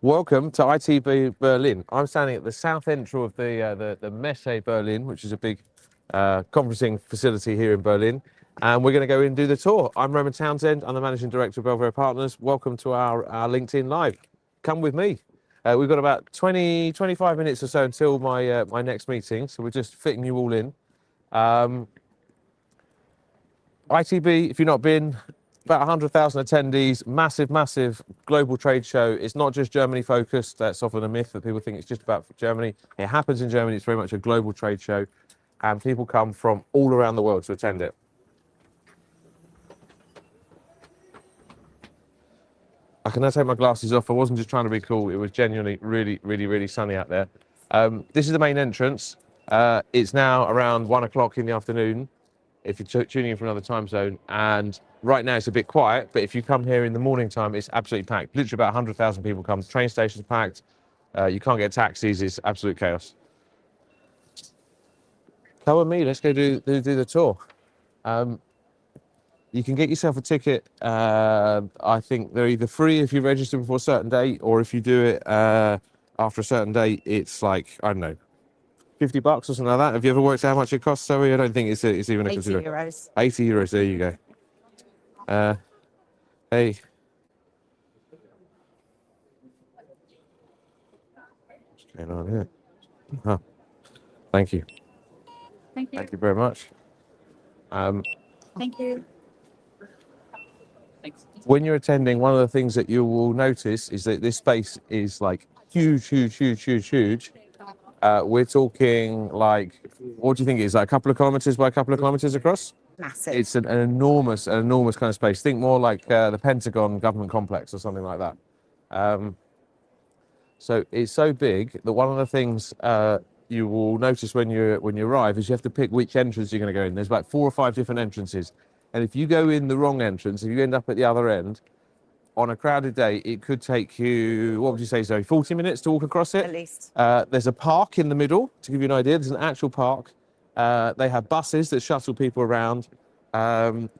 Welcome to ITB Berlin. I'm standing at the south entry of the Messe Berlin, which is a big conferencing facility here in Berlin. And we're going to go in and do the tour. I'm Roman Townsend. I'm the Managing Director of Belvera Partners. Welcome to our LinkedIn Live. Come with me. We've got about 25 minutes or so until my next meeting. So we're just fitting you all in. ITB, if you've not been, about 100,000 attendees, massive global trade show. It's not just Germany focused. That's often a myth that people think it's just about Germany. It happens in Germany. It's very much a global trade show, and people come from all around the world to attend it. I can now take my glasses off. I wasn't just trying to be cool. It was genuinely really sunny out there. This is the main entrance. It's now around 1 o'clock in the afternoon, if you're tuning in from another time zone. And right now it's a bit quiet, but if you come here in the morning time, it's absolutely packed. Literally about 100,000 people come. The train station's packed. You can't get taxis. It's absolute chaos. Come with me. Let's go do the tour. You can get yourself a ticket. I think they're either free if you register before a certain date, or if you do it after a certain date, it's like, I don't know, $50 or something like that. Have you ever worked out how much it costs, Zoe? I don't think it's even a consideration. €80. 80 euros, there you go. Hey. What's going on here? Oh, thank you. Thank you. Thank you very much. Thank you. When you're attending, one of the things that you will notice is that this space is like huge. We're talking like, what do you think it is? Like a couple of kilometers by a couple of kilometers across? Massive. It's an enormous kind of space. Think more like the Pentagon government complex or something like that. So it's so big that one of the things you will notice when you arrive is you have to pick which entrance you're going to go in. There's about 4 or 5 different entrances. And if you go in the wrong entrance, if you end up at the other end, on a crowded day, it could take you, what would you say, Zoe, 40 minutes to walk across it? At least. There's a park in the middle, to give you an idea. There's an actual park. They have buses that shuttle people around. And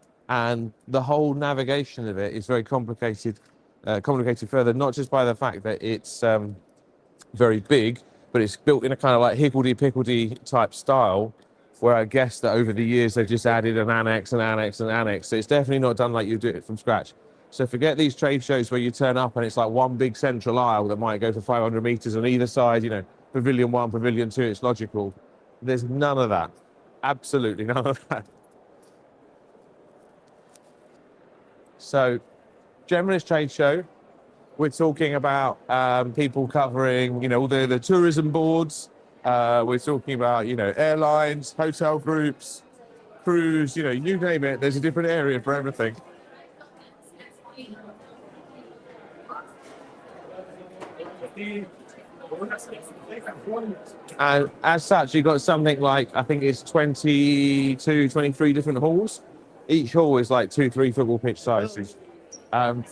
the whole navigation of it is very complicated further, not just by the fact that it's very big, but it's built in a kind of like higgledy-piggledy type style, where I guess that over the years they've just added an annex. So it's definitely not done like you do it from scratch. So forget these trade shows where you turn up and it's like one big central aisle that might go for 500 meters on either side, you know, Pavilion 1, Pavilion 2, it's logical. There's none of that. Absolutely none of that. So, generalist trade show, we're talking about people covering, you know, all the tourism boards. We're talking about, you know, airlines, hotel groups, cruise, you know, you name it. There's a different area for everything. And as such, you've got something like, I think it's 22, 23 different halls. Each hall is like 2-3 football pitch sizes. But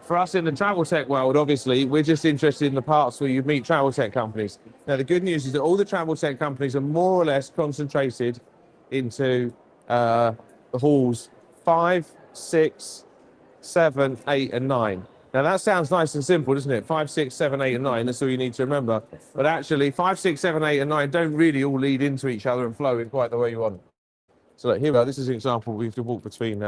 for us in the TravelTech world, obviously, we're just interested in the parts where you meet TravelTech companies. Now, the good news is that all the TravelTech companies are more or less concentrated into the halls 5, 6, 7, 8, and 9. Now, that sounds nice and simple, doesn't it? 5, 6, 7, 8, and 9, that's all you need to remember. But actually, 5, 6, 7, 8, and 9 don't really all lead into each other and flow in quite the way you want. So look, here we are. This is an example. We have to walk between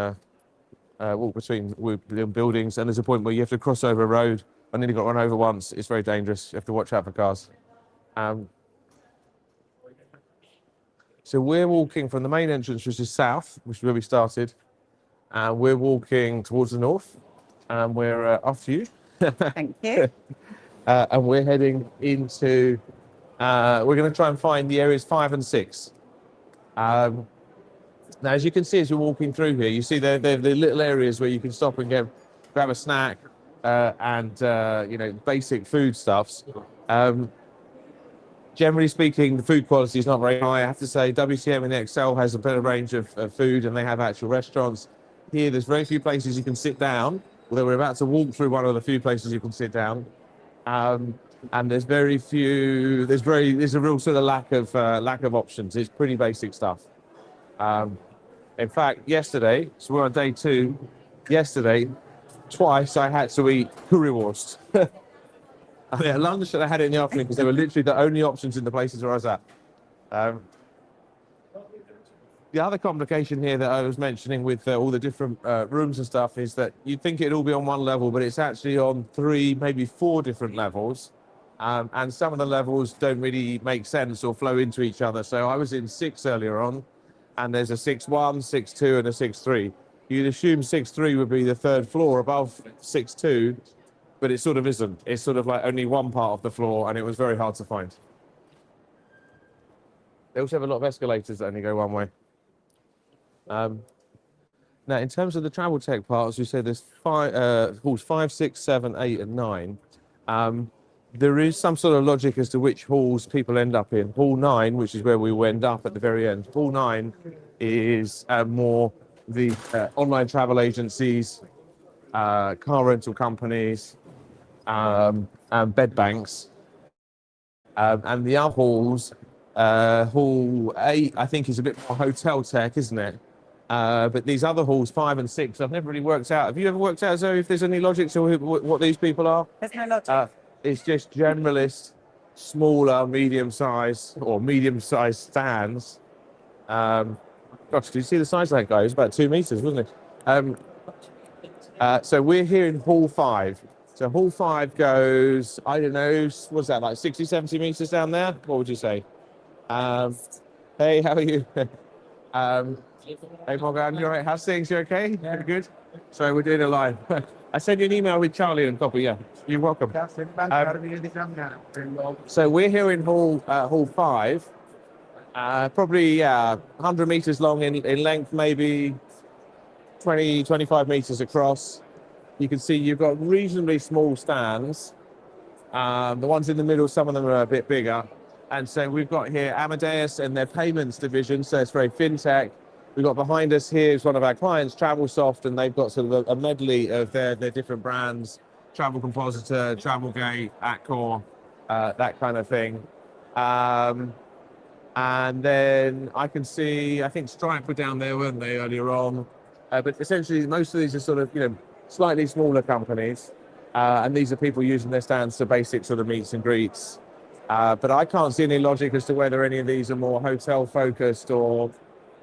buildings, and there's a point where you have to cross over a road. I nearly got run over once. It's very dangerous. You have to watch out for cars. So we're walking from the main entrance, which is south, which is where we started, and we're walking towards the north, and we're after you. Thank you. And we're heading into, we're going to try and find the areas 5 and 6. Now, as you can see, as you're walking through here, you see the little areas where you can stop and grab a snack and you know, basic foodstuffs. Generally speaking, the food quality is not very high. I have to say, WCM and Excel has a better range of food, and they have actual restaurants. Here, there's very few places you can sit down, although we're about to walk through one of the few places you can sit down. And there's very few. There's a real sort of lack of options. It's pretty basic stuff. In fact, yesterday, so we're on day 2. Yesterday, twice I had to eat currywurst. At lunch, and I had it in the afternoon because they were literally the only options in the places where I was at. Um, the other complication here that I was mentioning with all the different rooms and stuff is that you'd think it'd all be on one level, but it's actually on 3, maybe 4 different levels. And some of the levels don't really make sense or flow into each other. So I was in 6 earlier on, and there's a 6-1, 6-2, and a 6-3. You'd assume 6-3 would be the 3rd floor above 6-2, but it sort of isn't. It's sort of like only one part of the floor, and it was very hard to find. They also have a lot of escalators that only go one way. Now, in terms of the TravelTech part, as we said, there's halls 5, 6, 7, 8, and 9. There is some sort of logic as to which halls people end up in. Hall 9, which is where we will end up at the very end. Hall 9 is more the online travel agencies, car rental companies, and bed banks. And the other halls, Hall 8, I think, is a bit more hotel tech, isn't it? But these other halls, 5 and 6, I've never really worked out. Have you ever worked out, Zoe, if there's any logic to what these people are? There's no logic. It's just generalist, smaller, medium-sized stands. Gosh, did you see the size of that guy? It was about 2 meters, wasn't it? So we're here in Hall 5. So Hall 5 goes, I don't know, what's that, like 60, 70 meters down there? What would you say? Hey, how are you? Hey, Morgan, you all right? How's things? You okay? You good? Sorry, we're doing it live. I sent you an email with Charlie and copy, yeah. You're welcome. So we're here in Hall 5, probably 100 meters long in length, maybe 20, 25 meters across. You can see you've got reasonably small stands. The ones in the middle, some of them are a bit bigger. And so we've got here Amadeus and their payments division, so it's very fintech. We've got behind us here is one of our clients, TravelSoft, and they've got sort of a medley of their different brands, Travel Compositor, Travelgate, Accor, that kind of thing. And then I can see, I think Stripe were down there, weren't they, earlier on? But essentially, most of these are sort of, slightly smaller companies. And these are people using their stands to basic sort of meets and greets. But I can't see any logic as to whether any of these are more hotel focused or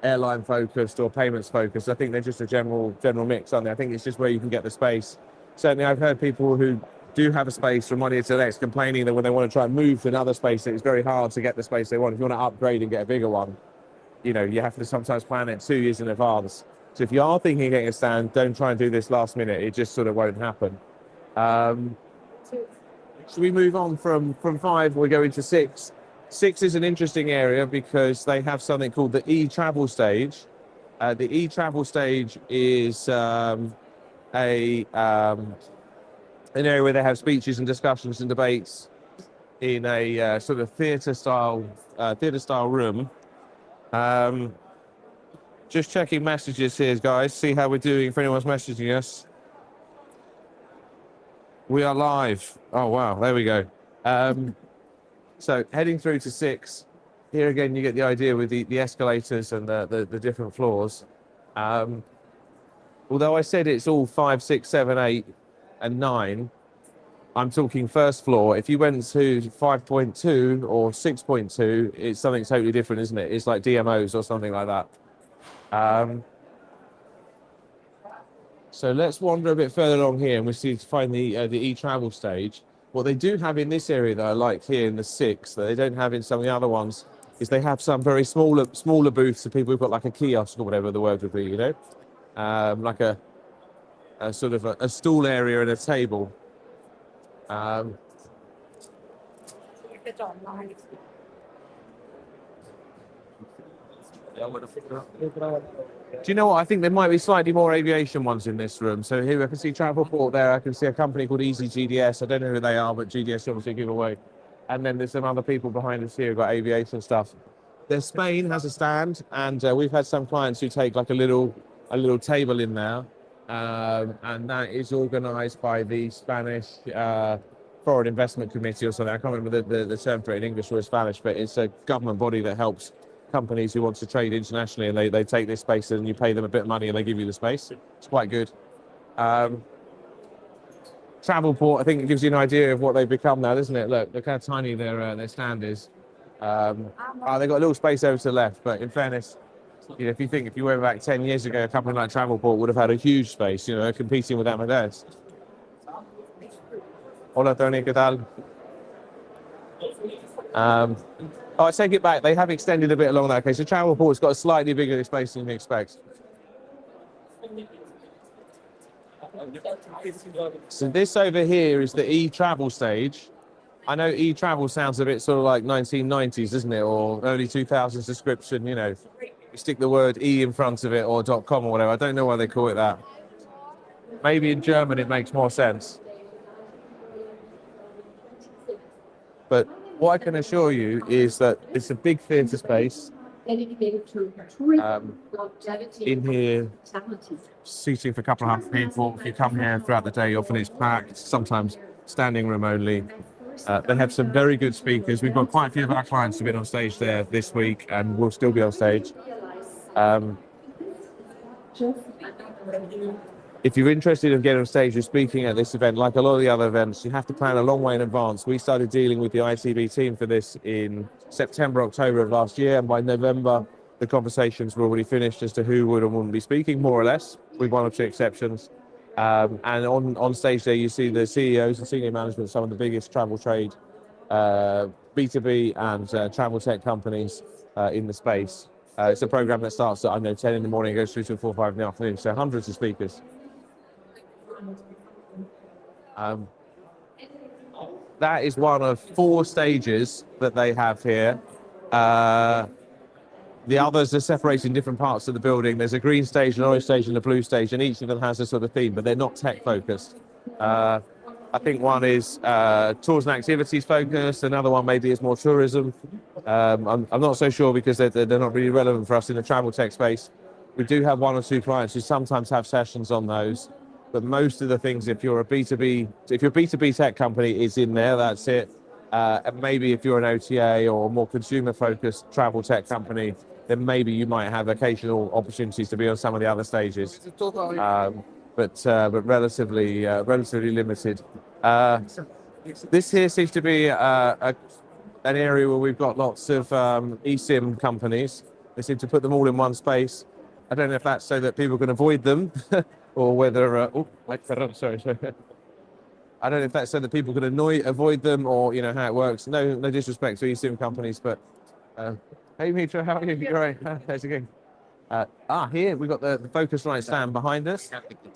airline focused or payments focused. I think they're just a general mix, aren't they? I think it's just where you can get the space. Certainly, I've heard people who do have a space from one year to the next complaining that when they want to try and move to another space, it's very hard to get the space they want. If you want to upgrade and get a bigger one, you have to sometimes plan it 2 years in advance. So if you are thinking of getting a stand, don't try and do this last minute. It just sort of won't happen. Should we move on from 5? We go into 6. 6 is an interesting area because they have something called the e-travel stage. The e-travel stage is an area where they have speeches and discussions and debates in a sort of theatre style room. Just checking messages here, guys. See how we're doing. If anyone's messaging us, we are live. Oh wow, there we go. So heading through to 6. Here again, you get the idea with the escalators and the different floors. Although I said it's all 5, 6, 7, 8, and 9, I'm talking first floor. If you went to 5.2 or 6.2, it's something totally different, isn't it? It's like DMOs or something like that. So let's wander a bit further along here and we see to find the e-travel stage. What they do have in this area that I like here in the 6 that they don't have in some of the other ones is they have some very smaller booths for people who've got like a kiosk or whatever the word would be, like a sort of a stool area and a table. Do you know what? I think there might be slightly more aviation ones in this room. So here I can see Travelport there. I can see a company called Easy GDS. I don't know who they are, but GDS obviously give away. And then there's some other people behind us here who've got aviation stuff. There's Spain has a stand, and we've had some clients who take like a little table in there, and that is organised by the Spanish Foreign Investment Committee or something. I can't remember the term for it in English or Spanish, but it's a government body that helps companies who want to trade internationally, and they take this space and you pay them a bit of money and they give you the space. It's quite good. Travelport, I think it gives you an idea of what they've become now, doesn't it? Look how tiny their stand is. They've got a little space over to the left, but in fairness, if you went back 10 years ago, a company like Travelport would have had a huge space, competing with Amadeus. Hola, Tony, ¿qué tal? I take it back. They have extended a bit along that case. So Travelport's got a slightly bigger space than you expect. So this over here is the e-travel stage. I know e-travel sounds a bit sort of like 1990s, doesn't it? Or early 2000s description, you stick the word E in front of it or .com or whatever. I don't know why they call it that. Maybe in German it makes more sense. But what I can assure you is that it's a big theatre space. In here, seating for a couple of hundred people. If you come here throughout the day, often it's packed, sometimes standing room only. They have some very good speakers. We've got quite a few of our clients who've been on stage there this week and will still be on stage. If you're interested in getting on stage or speaking at this event, like a lot of the other events, you have to plan a long way in advance. We started dealing with the ITB team for this in September, October of last year, and by November, the conversations were already finished as to who would and wouldn't be speaking, more or less, with one or two exceptions. And on stage there, you see the CEOs and senior management of some of the biggest travel trade, B2B and travel tech companies in the space. It's a program that starts at, 10 in the morning, goes through to 4 or 5 in the afternoon, so hundreds of speakers. That is one of 4 stages that they have here. The others are separated in different parts of the building. There's a green stage, an orange stage, and a blue stage, and each of them has a sort of theme, but they're not tech focused. I think one is tours and activities focused. Another one maybe is more tourism. I'm not so sure because they're not really relevant for us in the travel tech space. We do have 1 or 2 clients who sometimes have sessions on those. But most of the things, if you're a B2B tech company, is in there. That's it. And maybe if you're an OTA or more consumer-focused travel tech company, then maybe you might have occasional opportunities to be on some of the other stages. But relatively limited. This here seems to be an area where we've got lots of eSIM companies. They seem to put them all in one space. I don't know if that's so that people can avoid them. Or whether, sorry. I don't know if that's so that people can avoid them, or how it works. No disrespect to eSIM companies, but hey Mitra, how are you? You're right. How's it going? Here we've got the Focusrite stand behind us.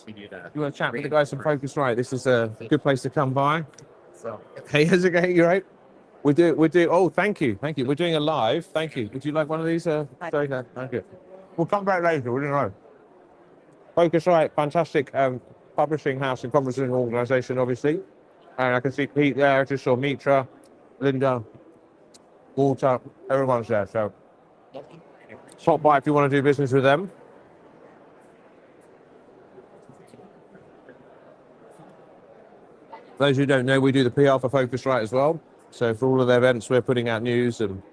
You want to chat with the guys from Focusrite? This is a good place to come by. Hey, how's it going? You right? We do. Oh, thank you. We're doing a live. Thank you. Would you like one of these? Sorry, thank you. We'll come back later. We don't know. Focusrite, fantastic publishing house and conferencing organisation, obviously. And I can see Pete there. I just saw Mitra, Linda, Walter, everyone's there. So stop by if you want to do business with them. Those who don't know, we do the PR for Focusrite as well. So for all of their events, we're putting out news and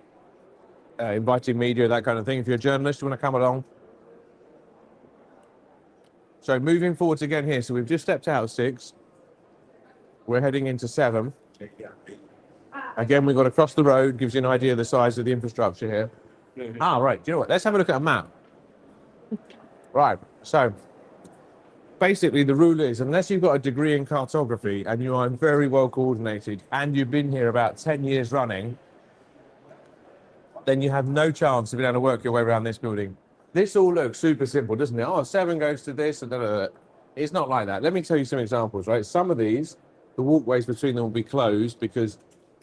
inviting media, that kind of thing. If you're a journalist, you want to come along. So moving forwards again here, so we've just stepped out of 6. We're heading into 7. Again, we've got to cross the road, gives you an idea of the size of the infrastructure here. Right, do you know what? Let's have a look at a map. Right, so basically the rule is, unless you've got a degree in cartography and you are very well coordinated and you've been here about 10 years running, then you have no chance of being able to work your way around this building. This all looks super simple, doesn't it? 7 goes to this, and It's not like that. Let me tell you some examples, right? Some of these, the walkways between them will be closed because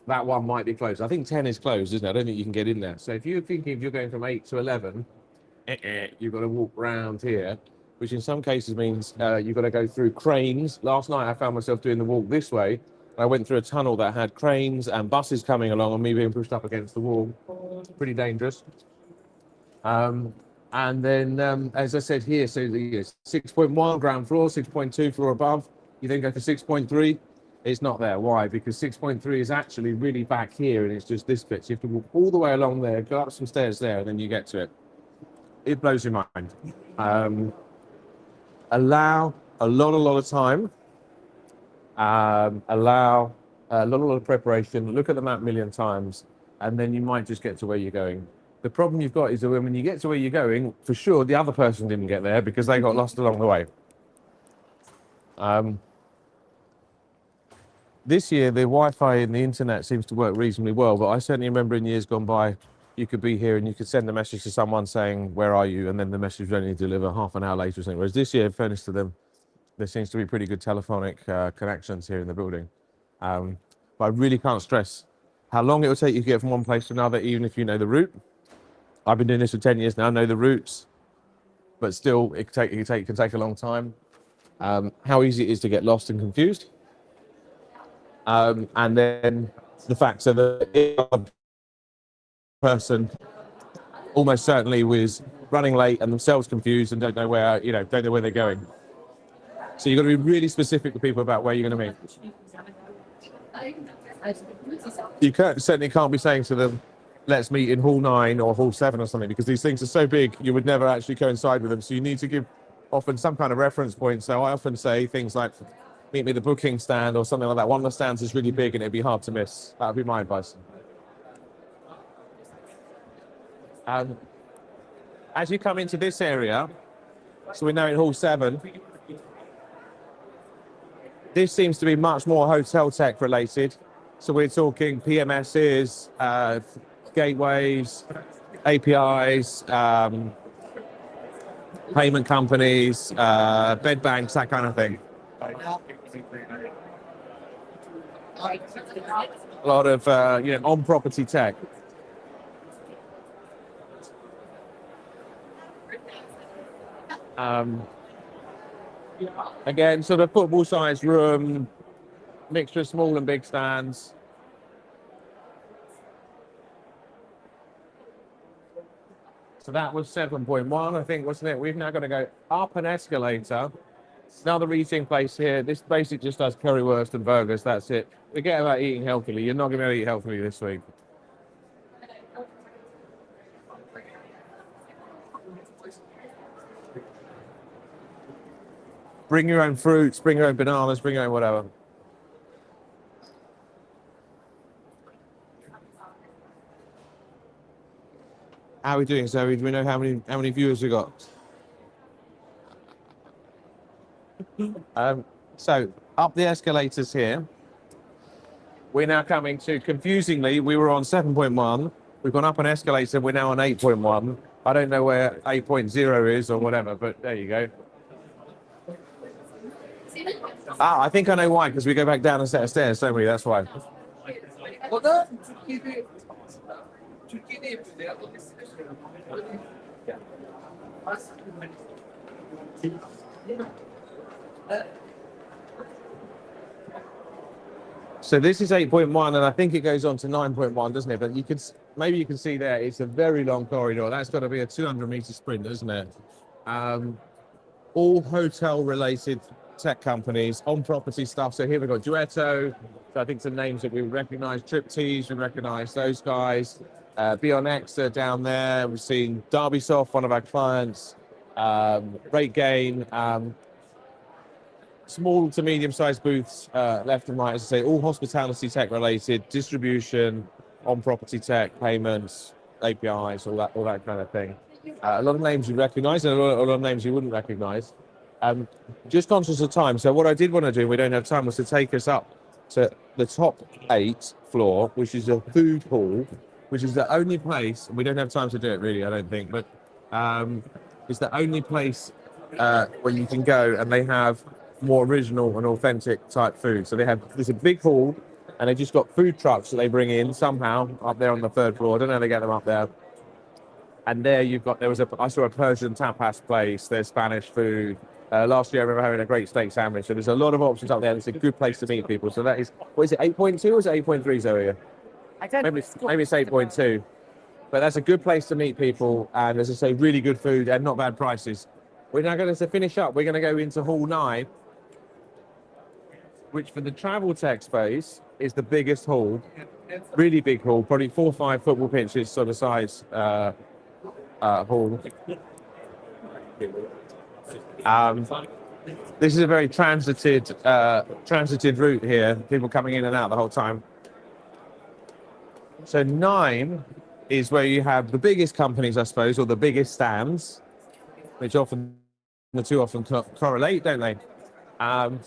that one might be closed. I think 10 is closed, isn't it? I don't think you can get in there. So if you're going from 8 to 11, you've got to walk around here, which in some cases means you've got to go through cranes. Last night I found myself doing the walk this way. I went through a tunnel that had cranes and buses coming along and me being pushed up against the wall. Pretty dangerous. And then, as I said here, so the 6.1 ground floor, 6.2 floor above. You then go to 6.3. It's not there. Why? Because 6.3 is actually really back here, and it's just this bit. So you have to walk all the way along there, go up some stairs there, and then you get to it. It blows your mind. Allow a lot of time allow a lot of preparation, look at the map a million times, and then you might just get to where you're going. The problem you've got is that when you get to where you're going, for sure the other person didn't get there because they got lost along the way. This year, the Wi-Fi and the internet seems to work reasonably well, but I certainly remember in years gone by, you could be here and you could send a message to someone saying, "Where are you?" and then the message would only deliver half an hour later or something. Whereas this year, in fairness to them, there seems to be pretty good telephonic connections here in the building. But I really can't stress how long it will take you to get from one place to another, even if you know the route. I've been doing this for 10 years now, I know the routes, but still, it can take a long time. How easy it is to get lost and confused. And then the fact so that the person almost certainly was running late and themselves confused and don't know where they're going. So you've got to be really specific with people about where you're going to meet. You certainly can't be saying to them, "Let's meet in hall 9 or hall 7 or something," because these things are so big, you would never actually coincide with them. So you need to give often some kind of reference point. So I often say things like, "Meet me at the booking stand," or something like that. One of the stands is really big and it'd be hard to miss. That would be my advice. As you come into this area, so we're now in hall 7, this seems to be much more hotel tech related. So we're talking PMSs, gateways, APIs, payment companies, bed banks, that kind of thing. A lot of on-property tech. Again, sort of football-sized room, mixture of small and big stands. So that was 7.1, I think, wasn't it? We've now got to go up an escalator. Another eating place here. This basically just does currywurst and burgers. That's it. Forget about eating healthily. You're not going to be able to eat healthily this week. Bring your own fruits, bring your own bananas, bring your own whatever. How are we doing, Zoe? Do we know how many viewers we got? So up the escalators here. We're now coming to, confusingly, we were on 7.1. We've gone up an escalator. We're now on 8.1. I don't know where 8.0 is or whatever, but there you go. I think I know why, because we go back down a set of stairs, don't we? That's why. So this is 8.1, and I think it goes on to 9.1, doesn't it? But maybe you can see there, it's a very long corridor. That's got to be a 200-meter sprint, isn't it? All hotel-related tech companies, on-property stuff. So here we've got Duetto. So I think some names that we would recognize. TripTease, we recognize those guys. BeyondX are down there. We've seen Derbysoft, one of our clients. RateGain. Small to medium-sized booths, left and right, as I say, all hospitality tech related, distribution, on-property tech, payments, APIs, all that kind of thing. A lot of names you recognise and a lot of names you wouldn't recognise. Just conscious of time, so what I did want to do, we don't have time, was to take us up to the top 8 floor, which is a food hall, which is the only place, we don't have time to do it really, I don't think, but it's the only place where you can go and they have more original and authentic type food. So there's a big hall and they just got food trucks that they bring in somehow up there on the 3rd floor. I don't know how they get them up there. And there I saw a Persian tapas place, there's Spanish food. Last year I remember having a great steak sandwich. So there's a lot of options up there. It's a good place to meet people. So that is, what is it, 8.2 or is it 8.3, Zoe? Maybe it's 8.2. But that's a good place to meet people. And as I say, really good food and not bad prices. We're now going to finish up. We're going to go into hall 9, which for the TravelTech space is the biggest hall, really big hall, probably 4 or 5 football pitches sort of size hall. This is a very transited route here. People coming in and out the whole time. So 9 is where you have the biggest companies, I suppose, or the biggest stands, which often the two often correlate, don't they? Um,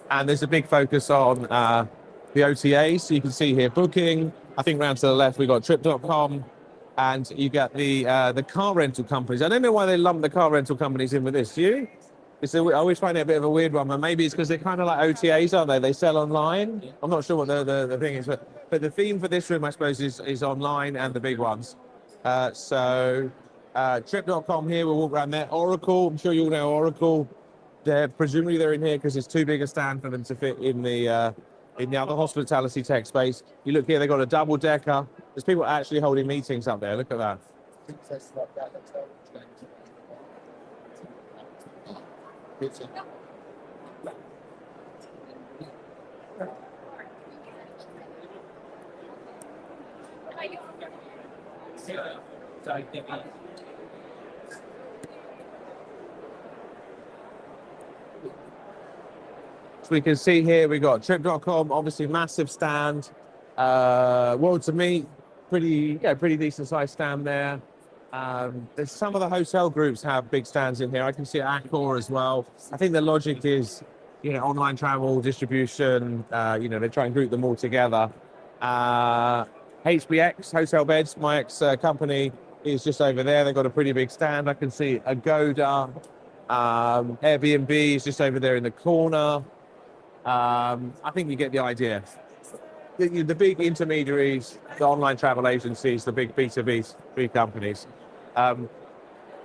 and there's a big focus on the OTAs. So you can see here Booking. I think round to the left we got Trip.com, and you got the car rental companies. I don't know why they lump the car rental companies in with this. Do you? I always find it a bit of a weird one, but maybe it's because they're kind of like OTAs, aren't they? They sell online. I'm not sure what the thing is, but the theme for this room, I suppose, is online and the big ones. Trip.com here, we'll walk around there. Oracle, I'm sure you all know Oracle. Presumably they're in here because it's too big a stand for them to fit in the other hospitality tech space. You look here, they've got a double decker. There's people actually holding meetings up there. Look at that. So we can see here we got Trip.com, obviously massive stand. World to Meet, pretty decent sized stand there. There's some of the hotel groups have big stands in here. I can see Accor as well. I think the logic is, online travel, distribution, they try and group them all together. HBX, Hotel Beds, my ex-company, is just over there. They've got a pretty big stand. I can see Agoda. Airbnb is just over there in the corner. I think you get the idea. The big intermediaries, the online travel agencies, the big B2B companies.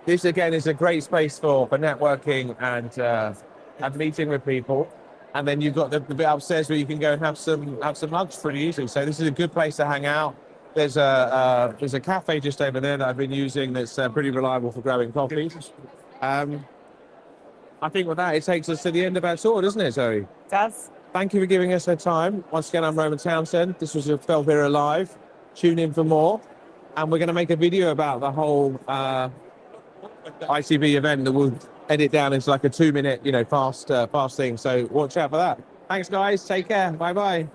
This again is a great space for networking and meeting with people. And then you've got the bit upstairs where you can go and have some lunch pretty easily. So this is a good place to hang out. There's a cafe just over there that I've been using that's pretty reliable for grabbing coffee. I think with that, it takes us to the end of our tour, doesn't it, Zoe? It does. Thank you for giving us your time. Once again, I'm Roman Townsend. This was your Belvera Live. Tune in for more. And we're going to make a video about the whole ITB event that we'll edit down into like a 2-minute, fast thing. So watch out for that. Thanks, guys. Take care. Bye-bye.